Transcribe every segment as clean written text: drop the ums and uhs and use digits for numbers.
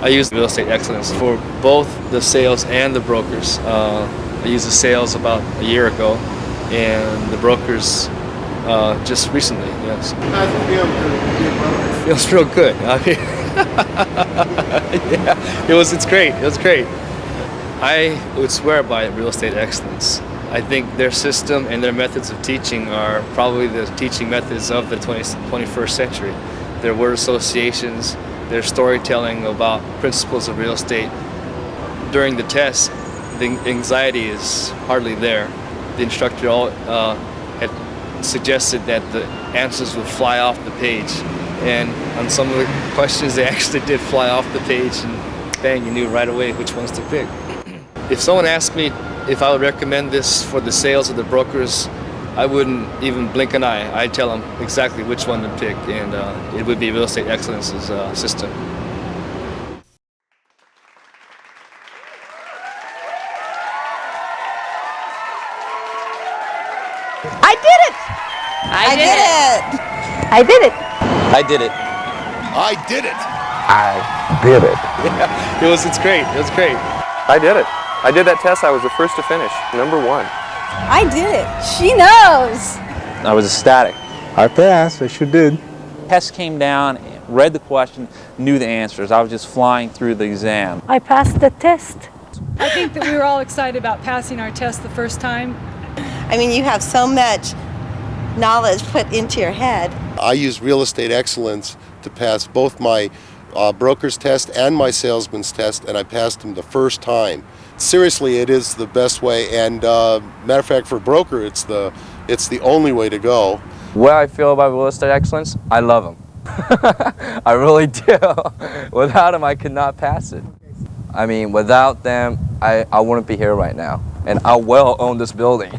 I use Real Estate Excellence for both the sales and the brokers. I used the sales about a year ago, and the brokers just recently. Yes. How's it feel to be a broker? Feels real good. I mean, yeah, it's great. It was great. I would swear by Real Estate Excellence. I think their system and their methods of teaching are probably the teaching methods of the 21st century. Their word associations, their storytelling about principles of real estate. During the test, the anxiety is hardly there. The instructor had suggested that the answers would fly off the page. And on some of the questions, they actually did fly off the page, and bang, you knew right away which ones to pick. If someone asked me if I would recommend this for the sales or the brokers, I wouldn't even blink an eye. I'd tell them exactly which one to pick, and it would be Real Estate Excellence's system. I did it! I did it! I did it! I did it. I did it. I did it. Yeah, it's great. It was great. I did it. I did that test. I was the first to finish, number 1. I did it. She knows. I was ecstatic. I passed. I sure did. Test came down, read the question, knew the answers. I was just flying through the exam. I passed the test. I think that we were all excited about passing our test the first time. I mean, you have so much knowledge put into your head. I use Real Estate Excellence to pass both my broker's test and my salesman's test, and I passed them the first time. Seriously, it is the best way, and matter of fact, for a broker, it's the only way to go. What I feel about Real Estate Excellence, I love them. I really do. Without them, I could not pass it. I mean, without them, I wouldn't be here right now, and I will own this building.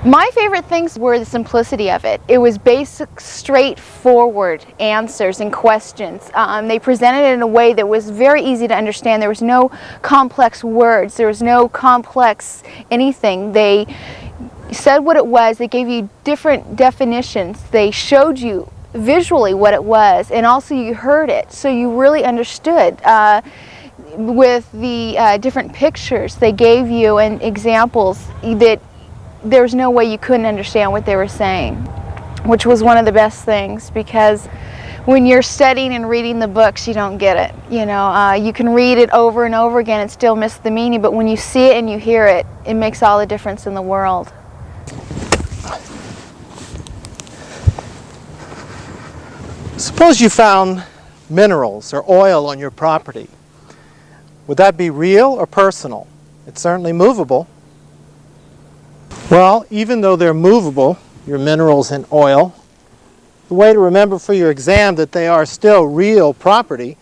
My favorite things were the simplicity of it. It was basic, straightforward answers and questions. They presented it in a way that was very easy to understand. There was no complex words. There was no complex anything. They said what it was. They gave you different definitions. They showed you visually what it was, and also you heard it, so you really understood. With the different pictures they gave you and examples, that there was no way you couldn't understand what they were saying, which was one of the best things, because when you're studying and reading the books, you don't get it. You know, you can read it over and over again and still miss the meaning, but when you see it and you hear it, it makes all the difference in the world. Suppose you found minerals or oil on your property. Would that be real or personal? It's certainly movable. Well, even though they're movable, your minerals and oil, the way to remember for your exam that they are still real property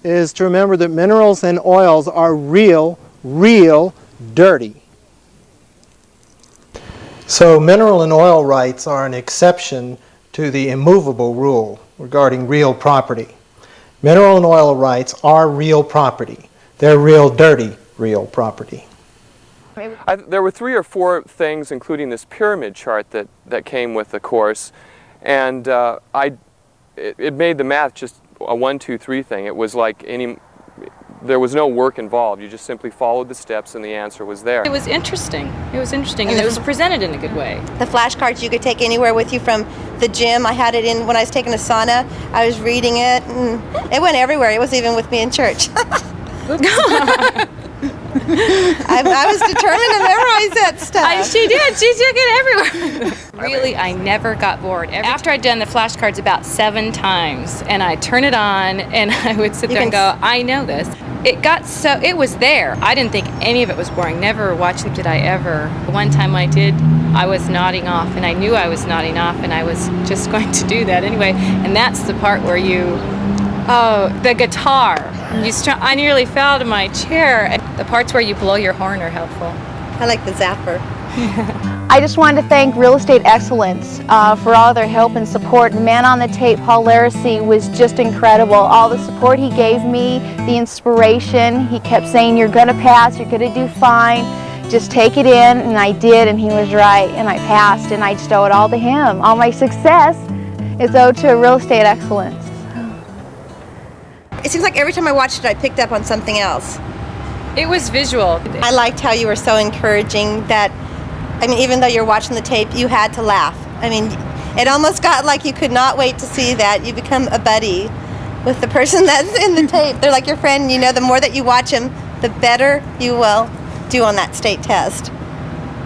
is to remember that minerals and oils are real dirty. So mineral and oil rights are an exception to the immovable rule regarding real property. Mineral and oil rights are real property. They're real dirty real property. There were 3 or 4 things, including this pyramid chart that came with the course, and it made the math just a 1, 2, 3 thing. It was like there was no work involved. You just simply followed the steps and the answer was there. It was interesting. It was interesting, and it was presented in a good way. The flashcards you could take anywhere with you from the gym. I had it in when I was taking a sauna. I was reading it, and it went everywhere. It was even with me in church. I was determined to memorize that stuff. She did. She took it everywhere. Really, I never got bored. After I'd done the flashcards about 7 times, and I'd turn it on, and I would sit there and go, I know this. It was there. I didn't think any of it was boring. Never watching did I ever. One time I did, I was nodding off, and I knew I was nodding off, and I was just going to do that anyway. And that's the part where the guitar. I nearly fell out of my chair. The parts where you blow your horn are helpful. I like the zapper. I just wanted to thank Real Estate Excellence for all their help and support. The man on the tape, Paul Laracy, was just incredible. All the support he gave me, the inspiration. He kept saying, you're going to pass, you're going to do fine. Just take it in, and I did, and he was right, and I passed, and I just owe it all to him. All my success is owed to Real Estate Excellence. it seems like every time I watched it, I picked up on something else. It was visual. I liked how you were so encouraging that, I mean, even though you're watching the tape, you had to laugh. I mean, it almost got like you could not wait to see that. You become a buddy with the person that's in the tape. They're like your friend. You know, the more that you watch them, the better you will do on that state test.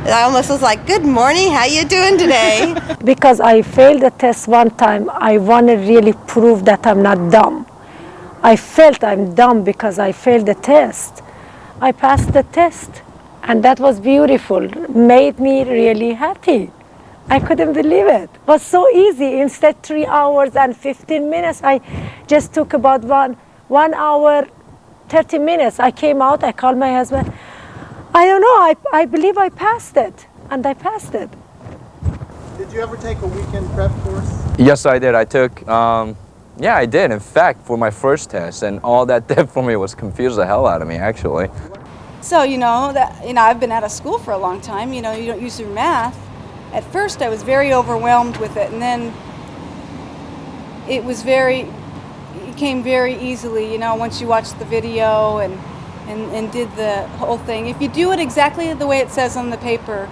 I almost was like, good morning, how you doing today? Because I failed the test one time, I want to really prove that I'm not dumb. I felt I'm dumb because I failed the test. I passed the test, and that was beautiful. Made me really happy. I couldn't believe it. It was so easy. Instead 3 hours and 15 minutes, I just took about one hour, 30 minutes. I came out, I called my husband. I don't know, I believe I passed it, and I passed it. Did you ever take a weekend prep course? Yes, I did. I took, yeah, I did. In fact, for my first test, and all that did for me was confuse the hell out of me, actually. So, I've been out of school for a long time. You don't use your math. At first, I was very overwhelmed with it, and then it came very easily, once you watched the video and did the whole thing. If you do it exactly the way it says on the paper,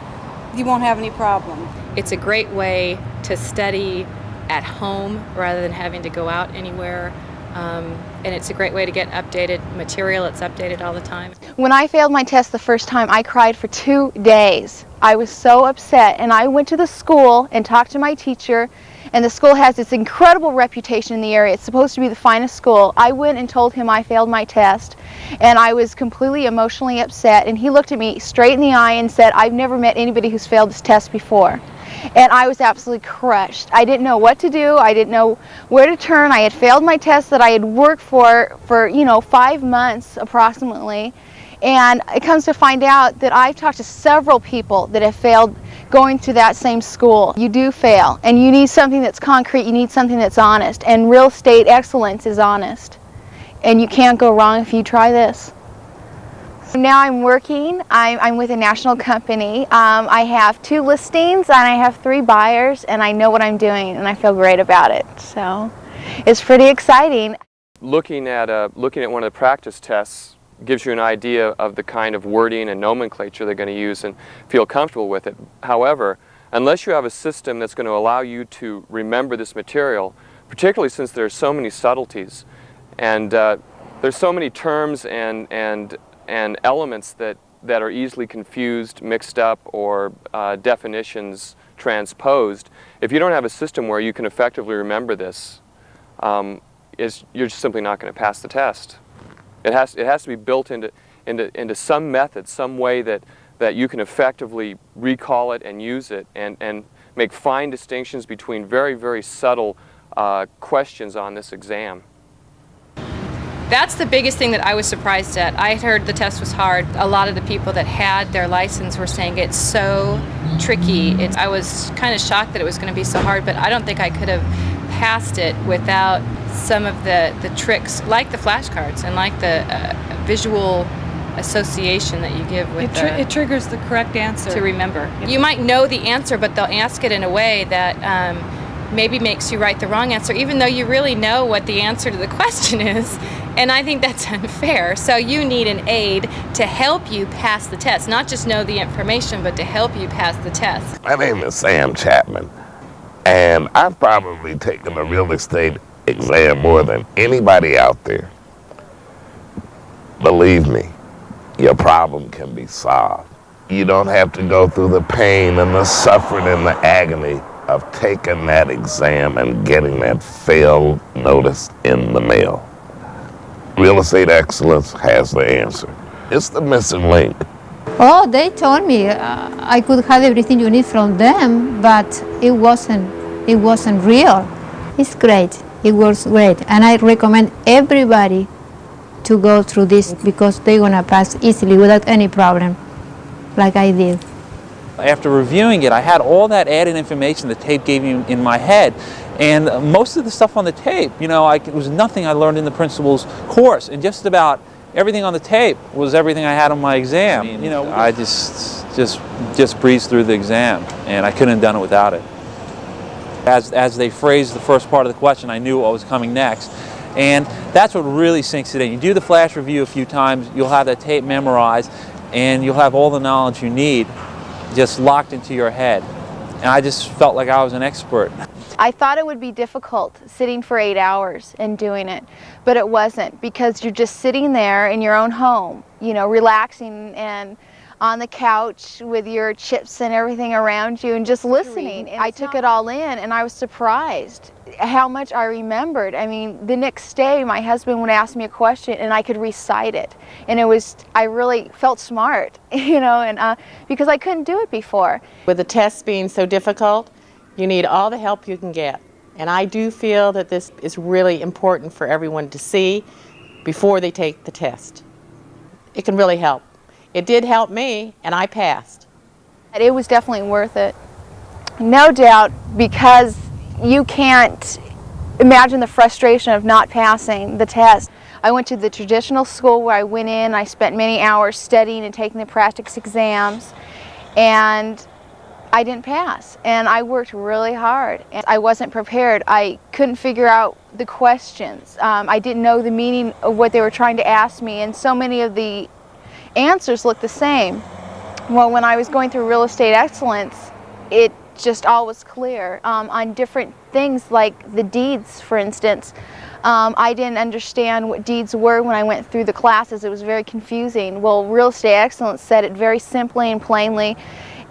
you won't have any problem. It's a great way to study at home rather than having to go out anywhere. And it's a great way to get updated material. It's updated all the time. When I failed my test the first time, I cried for 2 days. I was so upset, and I went to the school and talked to my teacher, and the school has this incredible reputation in the area. It's supposed to be the finest school. I went and told him I failed my test, and I was completely emotionally upset, and he looked at me straight in the eye and said, I've never met anybody who's failed this test before. And I was absolutely crushed. I didn't know what to do. I didn't know where to turn. I had failed my test that I had worked for 5 months approximately. And it comes to find out that I've talked to several people that have failed going to that same school. You do fail, and you need something that's concrete. You need something that's honest. And real estate excellence is honest. And you can't go wrong if you try this. Now I'm working. I'm with a national company. I have 2 listings and I have 3 buyers, and I know what I'm doing, and I feel great about it. So it's pretty exciting. Looking at one of the practice tests gives you an idea of the kind of wording and nomenclature they're going to use and feel comfortable with it. However, unless you have a system that's going to allow you to remember this material, particularly since there are so many subtleties and there's so many terms and elements that are easily confused, mixed up, or definitions transposed, if you don't have a system where you can effectively remember this, you're just simply not going to pass the test. It has to be built into some method, some way that you can effectively recall it and use it and make fine distinctions between very, very subtle questions on this exam. That's the biggest thing that I was surprised at. I had heard the test was hard. A lot of the people that had their license were saying it's so tricky. I was kind of shocked that it was going to be so hard, but I don't think I could have passed it without some of the tricks, like the flashcards and like the visual association that you give with it triggers the correct answer. To remember. You might know the answer, but they'll ask it in a way that maybe makes you write the wrong answer, even though you really know what the answer to the question is. And I think that's unfair. So you need an aid to help you pass the test, not just know the information, but to help you pass the test. My name is Sam Chapman, and I've probably taken a real estate exam more than anybody out there. Believe me, your problem can be solved. You don't have to go through the pain and the suffering and the agony of taking that exam and getting that fail notice in the mail. Real Estate Excellence has the answer. It's the missing link. Oh, they told me I could have everything you need from them, but it wasn't real. It's great. It works great. And I recommend everybody to go through this because they're gonna pass easily without any problem, like I did. After reviewing it, I had all that added information the tape gave me in my head. And most of the stuff on the tape, it was nothing I learned in the principal's course. And just about everything on the tape was everything I had on my exam. I just breezed through the exam, and I couldn't have done it without it. As they phrased the first part of the question, I knew what was coming next. And that's what really sinks it in. You do the flash review a few times, you'll have that tape memorized, and you'll have all the knowledge you need just locked into your head. And I just felt like I was an expert. I thought it would be difficult sitting for 8 hours and doing it, but it wasn't, because you're just sitting there in your own home, you know, relaxing and on the couch with your chips and everything around you and just listening. And I took it all in and I was surprised how much I remembered. I mean, the next day my husband would ask me a question and I could recite it. And I really felt smart, you know, and because I couldn't do it before. With the tests being so difficult, you need all the help you can get. And I do feel that this is really important for everyone to see before they take the test. It can really help. It did help me, and I passed. It was definitely worth it. No doubt, because you can't imagine the frustration of not passing the test. I went to the traditional school where I went in, I spent many hours studying and taking the practice exams, and I didn't pass. And I worked really hard. And I wasn't prepared. I couldn't figure out the questions. I didn't know the meaning of what they were trying to ask me, and so many of the answers look the same. Well, when I was going through Real Estate Excellence, it just all was clear on different things like the deeds, for instance. I didn't understand what deeds were when I went through the classes. It was very confusing. Well, Real Estate Excellence said it very simply and plainly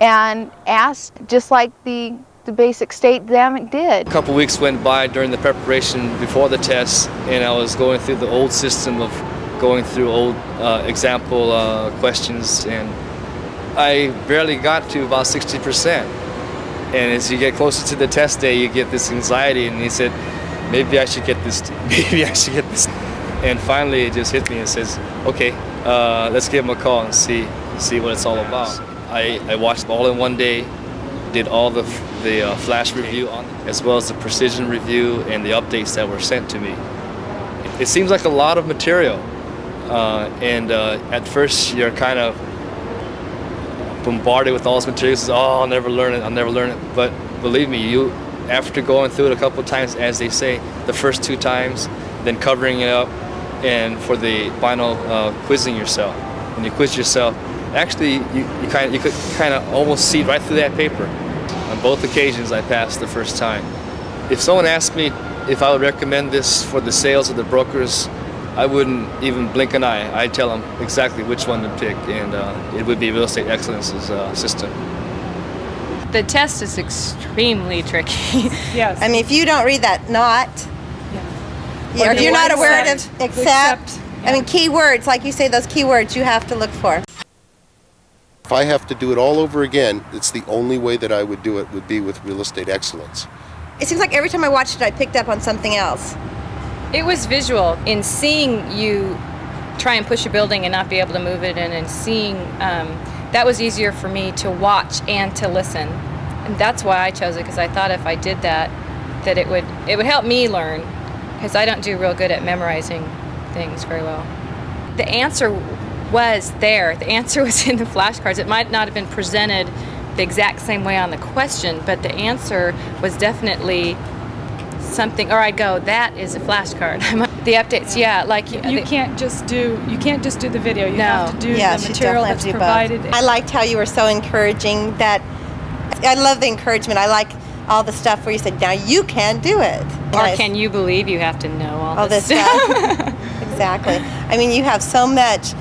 and asked just like the basic state exam did. A couple weeks went by during the preparation before the test, and I was going through the old system of going through old example questions, and I barely got to about 60%. And as you get closer to the test day, you get this anxiety, and he said, maybe I should get this, maybe I should get this. And finally it just hit me and says, okay, let's give him a call and see what it's all about. I watched all in one day, did all the flash review on, as well as the precision review and the updates that were sent to me. It seems like a lot of material. And at first you're kind of bombarded with all this material. Oh, I'll never learn it. But believe me, after going through it a couple of times, as they say, the first 2 times, then covering it up, and for the final quizzing yourself. When you quiz yourself, actually you could kind of almost see right through that paper. On both occasions I passed the first time. If someone asked me if I would recommend this for the sales of the brokers, I wouldn't even blink an eye. I'd tell them exactly which one to pick, and it would be Real Estate Excellence's system. The test is extremely tricky. Yes. I mean, if you don't read that not, or if you're not aware of except, I mean, keywords, like you say, those keywords you have to look for. If I have to do it all over again, it's the only way that I would do it would be with Real Estate Excellence. It seems like every time I watched it, I picked up on something else. It was visual. In seeing you try and push a building and not be able to move it, and seeing that was easier for me to watch and to listen, and that's why I chose it, because I thought if I did that it would help me learn, because I don't do real good at memorizing things very well. The answer was there. The answer was in the flashcards. It might not have been presented the exact same way on the question, but the answer was definitely something, or I'd go, that is a flashcard. The updates, yeah, like you can't just do the video. You have to do the material that's provided. I liked how you were so encouraging. That I love the encouragement. I like all the stuff where you said, now you can do it. Or can you believe you have to know all this stuff? Exactly. I mean, you have so much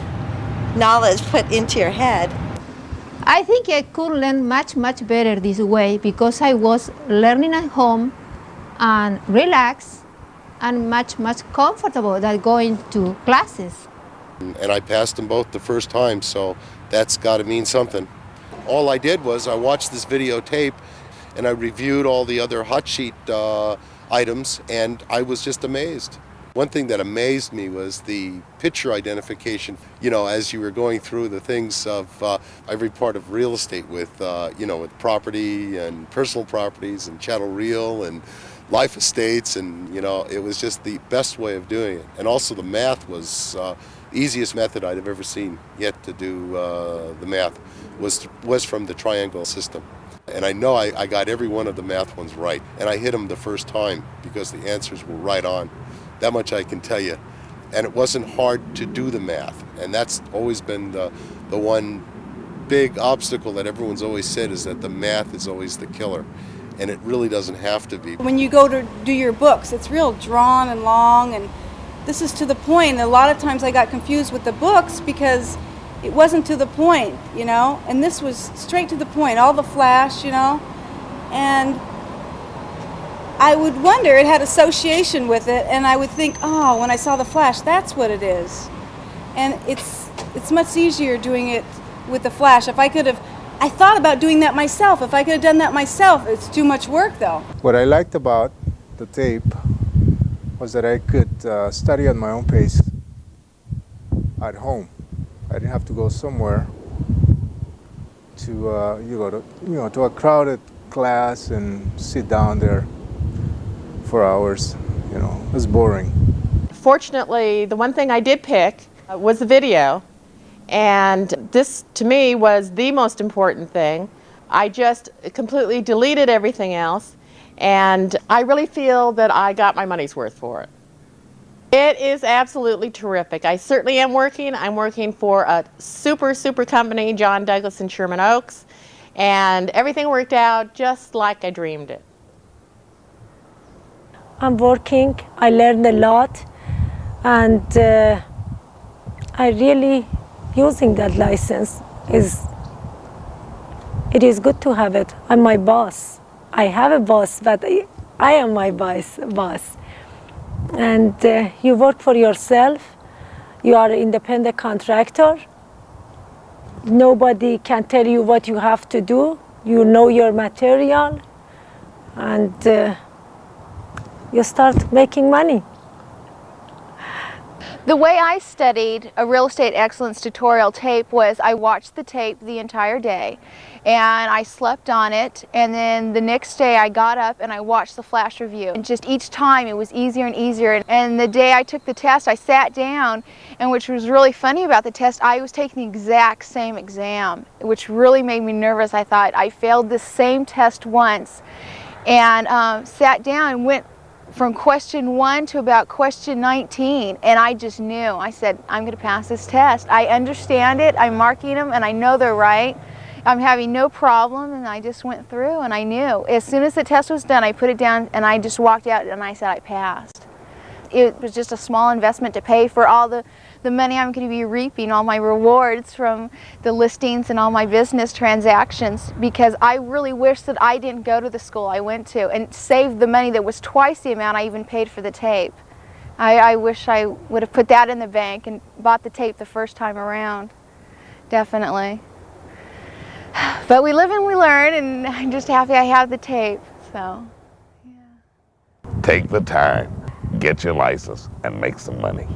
knowledge put into your head. I think I could learn much better this way, because I was learning at home and relaxed and much comfortable than going to classes. And I passed them both the first time, so that's got to mean something. All I did was I watched this videotape and I reviewed all the other hot sheet items, and I was just amazed. One thing that amazed me was the picture identification. You know, as you were going through the things of every part of real estate with, with property and personal properties and chattel real and life estates, and, it was just the best way of doing it. And also the math was the easiest method I'd have ever seen yet to do the math was from the triangle system. And I know I got every one of the math ones right, and I hit them the first time because the answers were right on. That much I can tell you. And it wasn't hard to do the math. And that's always been the one big obstacle that everyone's always said, is that the math is always the killer. And it really doesn't have to be. When you go to do your books, it's real drawn and long, and this is to the point. A lot of times I got confused with the books because it wasn't to the point, you know, and this was straight to the point, all the flash, you know, and I would wonder, it had association with it, and I would think, oh, when I saw the flash, that's what it is. And it's much easier doing it with the flash. If I could have, I thought about doing that myself. If I could have done that myself, it's too much work though. What I liked about the tape was that I could study at my own pace at home. I didn't have to go somewhere to a crowded class and sit down there for hours. You know, it was boring. Fortunately, the one thing I did pick was the video, and this to me was the most important thing. I just completely deleted everything else, and I really feel that I got my money's worth for it. It is absolutely terrific. I certainly am working. I'm working for a super company, John Douglas in Sherman Oaks, and everything worked out just like I dreamed it. I'm working, I learned a lot, and I really using that license. It is good to have it. I'm my boss. I have a boss, but I am my boss. And you work for yourself. You are an independent contractor. Nobody can tell you what you have to do. You know your material, and you start making money. The way I studied a real estate excellence tutorial tape was I watched the tape the entire day and I slept on it, and then the next day I got up and I watched the flash review, and just each time it was easier and easier. And the day I took the test, I sat down, and which was really funny about the test, I was taking the exact same exam, which really made me nervous. I thought I failed this same test once, and sat down and went from question 1 to about question 19, and I just knew. I said, I'm going to pass this test. I understand it, I'm marking them, and I know they're right. I'm having no problem, and I just went through, and I knew. As soon as the test was done, I put it down, and I just walked out, and I said I passed. It was just a small investment to pay for all the money I'm going to be reaping, all my rewards from the listings and all my business transactions, because I really wish that I didn't go to the school I went to and saved the money that was twice the amount I even paid for the tape. I wish I would have put that in the bank and bought the tape the first time around. Definitely. But we live and we learn, and I'm just happy I have the tape, so. Take the time, get your license, and make some money.